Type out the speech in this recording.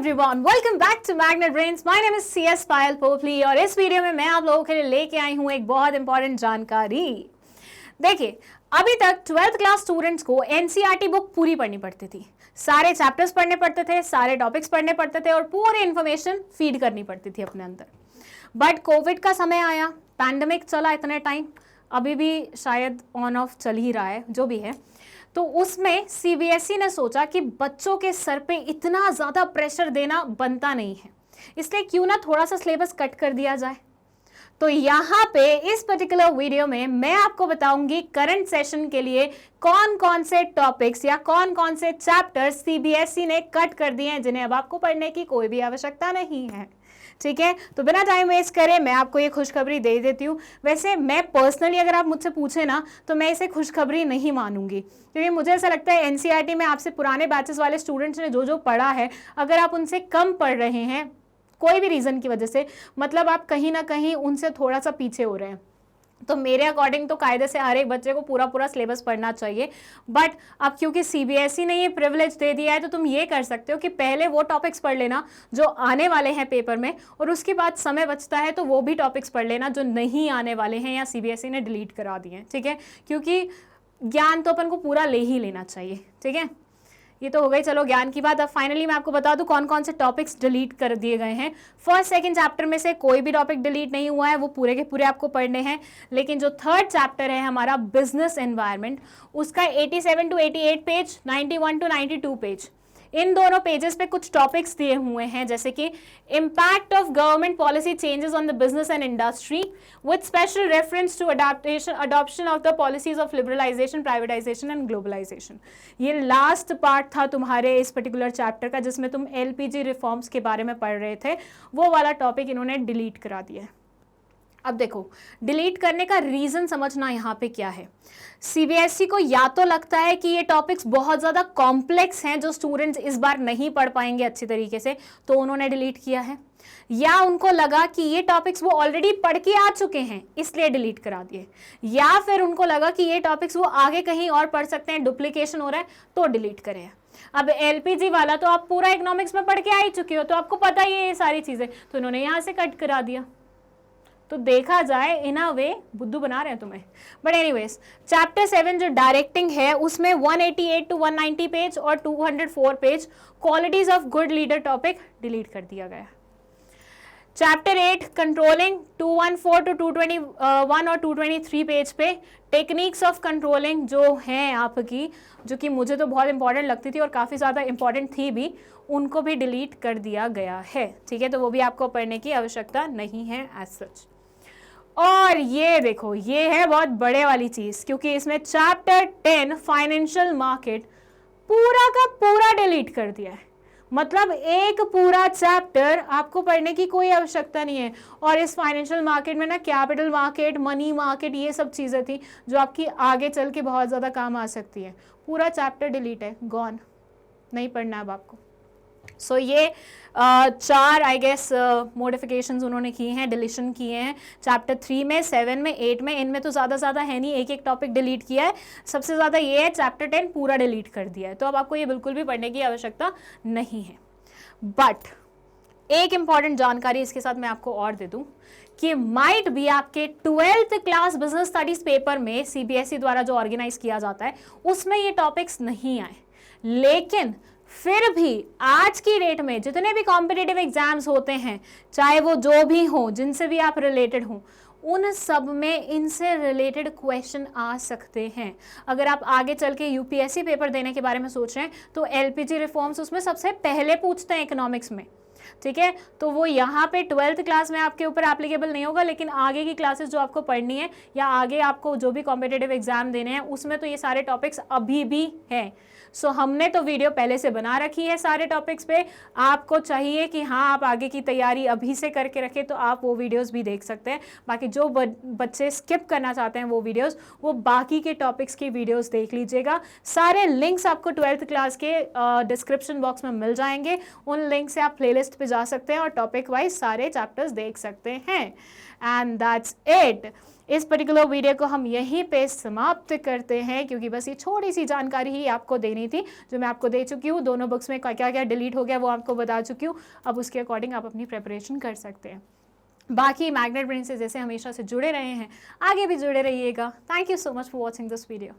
Everyone, welcome back to magnet brains. My name is CS Payal Popli और इस video में मैं आप लोगों के लिए लेके आई हूं एक बहुत इंपॉर्टेंट जानकारी। देखिए, अभी तक 12th क्लास स्टूडेंट्स को NCERT बुक पूरी पढ़नी पड़ती थी, सारे चैप्टर्स पढ़ने पड़ते थे, सारे टॉपिक्स पढ़ने पड़ते थे और पूरी इंफॉर्मेशन फीड करनी पड़ती थी अपने अंदर। बट कोविड का समय आया, पैंडेमिक चला इतने टाइम, अभी भी शायद ऑन ऑफ चल ही रहा है, जो भी है। तो उसमें CBSE ने सोचा कि बच्चों के सर पे इतना ज़्यादा प्रेशर देना बनता नहीं है, इसलिए क्यों ना थोड़ा सा सिलेबस कट कर दिया जाए। तो यहाँ पे इस पर्टिकुलर वीडियो में मैं आपको बताऊंगी करंट सेशन के लिए कौन कौन से टॉपिक्स या कौन कौन से चैप्टर्स CBSE ने कट कर दिए हैं, जिन्हें अब आपको पढ़ने की कोई भी आवश्यकता नहीं है। ठीक है, तो बिना टाइम वेस्ट करे मैं आपको ये खुशखबरी दे देती हूँ। वैसे मैं पर्सनली अगर आप मुझसे पूछे ना तो मैं इसे खुशखबरी नहीं मानूंगी, क्योंकि मुझे ऐसा लगता है NCERT में आपसे पुराने बैचेस वाले स्टूडेंट्स ने जो जो पढ़ा है, अगर आप उनसे कम पढ़ रहे हैं कोई भी रीज़न की वजह से, मतलब आप कहीं ना कहीं उनसे थोड़ा सा पीछे हो रहे हैं। तो मेरे अकॉर्डिंग तो कायदे से हर एक बच्चे को पूरा पूरा सिलेबस पढ़ना चाहिए। बट अब क्योंकि CBSE ने ये प्रिविलेज दे दिया है, तो तुम ये कर सकते हो कि पहले वो टॉपिक्स पढ़ लेना जो आने वाले हैं पेपर में, और उसके बाद समय बचता है तो वो भी टॉपिक्स पढ़ लेना जो नहीं आने वाले हैं या CBSE ने डिलीट करा दिए हैं। ठीक है, क्योंकि ज्ञान तो अपन को पूरा ले ही लेना चाहिए। ठीक है, ये तो हो गई चलो ज्ञान की बात। अब फाइनली मैं आपको बता दूं कौन कौन से टॉपिक्स डिलीट कर दिए गए हैं। फर्स्ट सेकंड चैप्टर में से कोई भी टॉपिक डिलीट नहीं हुआ है, वो पूरे के पूरे आपको पढ़ने हैं। लेकिन जो थर्ड चैप्टर है हमारा बिजनेस एनवायरनमेंट, उसका 87 to 88 पेज, 91 to 92 पेज, इन दोनों पेजेस पे कुछ टॉपिक्स दिए हुए हैं, जैसे कि impact of government policy changes on the business and industry with special reference to adoption of the policies of liberalization, privatization and globalization. ये लास्ट पार्ट था तुम्हारे इस पर्टिकुलर चैप्टर का, जिसमें तुम LPG रिफॉर्म्स के बारे में पढ़ रहे थे। वो वाला टॉपिक इन्होंने डिलीट करा दिया है। अब देखो, डिलीट करने का रीज़न समझना यहाँ पे क्या है। CBSE को या तो लगता है कि ये टॉपिक्स बहुत ज़्यादा कॉम्प्लेक्स हैं जो स्टूडेंट्स इस बार नहीं पढ़ पाएंगे अच्छी तरीके से, तो उन्होंने डिलीट किया है, या उनको लगा कि ये टॉपिक्स वो ऑलरेडी पढ़ के आ चुके हैं इसलिए डिलीट करा दिए, या फिर उनको लगा कि ये टॉपिक्स वो आगे कहीं और पढ़ सकते हैं, डुप्लीकेशन हो रहा है तो डिलीट करें। अब LPG वाला तो आप पूरा इकोनॉमिक्स में पढ़ के आ ही चुके हो, तो आपको पता ही है ये सारी चीज़ें, तो इन्होंने यहाँ से कट करा दिया। तो देखा जाए इन अ वे बुद्धू बना रहे हैं तुम्हें। बट एनीवेज, चैप्टर 7 जो डायरेक्टिंग है उसमें 188 to 190 पेज और 204 page qualities of good leader topic delete कर दिया गया। चैप्टर 8 कंट्रोलिंग 214 to 221 और 223 पेज पे टेक्निक्स ऑफ कंट्रोलिंग जो हैं आपकी, जो कि मुझे तो बहुत इंपॉर्टेंट लगती थी और काफ़ी ज़्यादा इंपॉर्टेंट थी भी, उनको भी डिलीट कर दिया गया है। ठीक है, तो वो भी आपको पढ़ने की आवश्यकता नहीं है एज सच। और ये देखो, ये है बहुत बड़े वाली चीज़, क्योंकि इसमें चैप्टर 10 फाइनेंशियल मार्केट पूरा का पूरा डिलीट कर दिया है। मतलब एक पूरा चैप्टर आपको पढ़ने की कोई आवश्यकता नहीं है। और इस फाइनेंशियल मार्केट में ना कैपिटल मार्केट, मनी मार्केट, ये सब चीज़ें थी जो आपकी आगे चल के बहुत ज़्यादा काम आ सकती है। पूरा चैप्टर डिलीट है, गॉन, नहीं पढ़ना अब आपको। सो ये 4 आई गेस मॉडिफिकेशंस उन्होंने की हैं, डिलीशन किए हैं चैप्टर 3 में, 7 में, 8 में। इनमें तो ज़्यादा है नहीं, एक एक टॉपिक डिलीट किया है। सबसे ज़्यादा ये है चैप्टर 10 पूरा डिलीट कर दिया है, तो अब आपको ये बिल्कुल भी पढ़ने की आवश्यकता नहीं है। बट एक इंपॉर्टेंट जानकारी इसके साथ मैं आपको और दे दूं कि माइट भी आपके 12th class business studies paper में CBSE द्वारा जो ऑर्गेनाइज किया जाता है उसमें ये टॉपिक्स नहीं आए, लेकिन फिर भी आज की डेट में जितने भी कॉम्पिटिटिव एग्जाम्स होते हैं, चाहे वो जो भी हो, जिनसे भी आप रिलेटेड हो, उन सब में इनसे रिलेटेड क्वेश्चन आ सकते हैं। अगर आप आगे चल के UPSC पेपर देने के बारे में सोच रहे हैं तो LPG रिफॉर्म्स उसमें सबसे पहले पूछते हैं इकोनॉमिक्स में। ठीक है, तो वो यहाँ पे 12th क्लास में आपके ऊपर एप्लीकेबल नहीं होगा, लेकिन आगे की क्लासेस जो आपको पढ़नी है या आगे आपको जो भी कॉम्पिटिटिव एग्जाम देने हैं उसमें तो ये सारे टॉपिक्स अभी भी हैं। सो हमने तो वीडियो पहले से बना रखी है सारे टॉपिक्स पे। आपको चाहिए कि हाँ आप आगे की तैयारी अभी से करके रखें तो आप वो वीडियोस भी देख सकते हैं। बाकी जो बच्चे स्किप करना चाहते हैं वो वीडियोस, वो बाकी के टॉपिक्स की वीडियोस देख लीजिएगा। सारे लिंक्स आपको 12th क्लास के डिस्क्रिप्शन बॉक्स में मिल जाएंगे। उन लिंक से आप प्लेलिस्ट पे जा सकते हैं और टॉपिक वाइज सारे चैप्टर्स देख सकते हैं। And that's it. इस पर्टिकुलर वीडियो को हम यहीं पे समाप्त करते हैं, क्योंकि बस ये छोटी सी जानकारी ही आपको देनी थी जो मैं आपको दे चुकी हूँ। दोनों बुक्स में क्या क्या डिलीट हो गया वो आपको बता चुकी हूँ। अब उसके अकॉर्डिंग आप अपनी प्रिपरेशन कर सकते हैं। बाकी मैग्नेट ब्रेन से जैसे हमेशा से जुड़े रहे हैं, आगे भी जुड़े रहिएगा। Thank you so much for watching this video.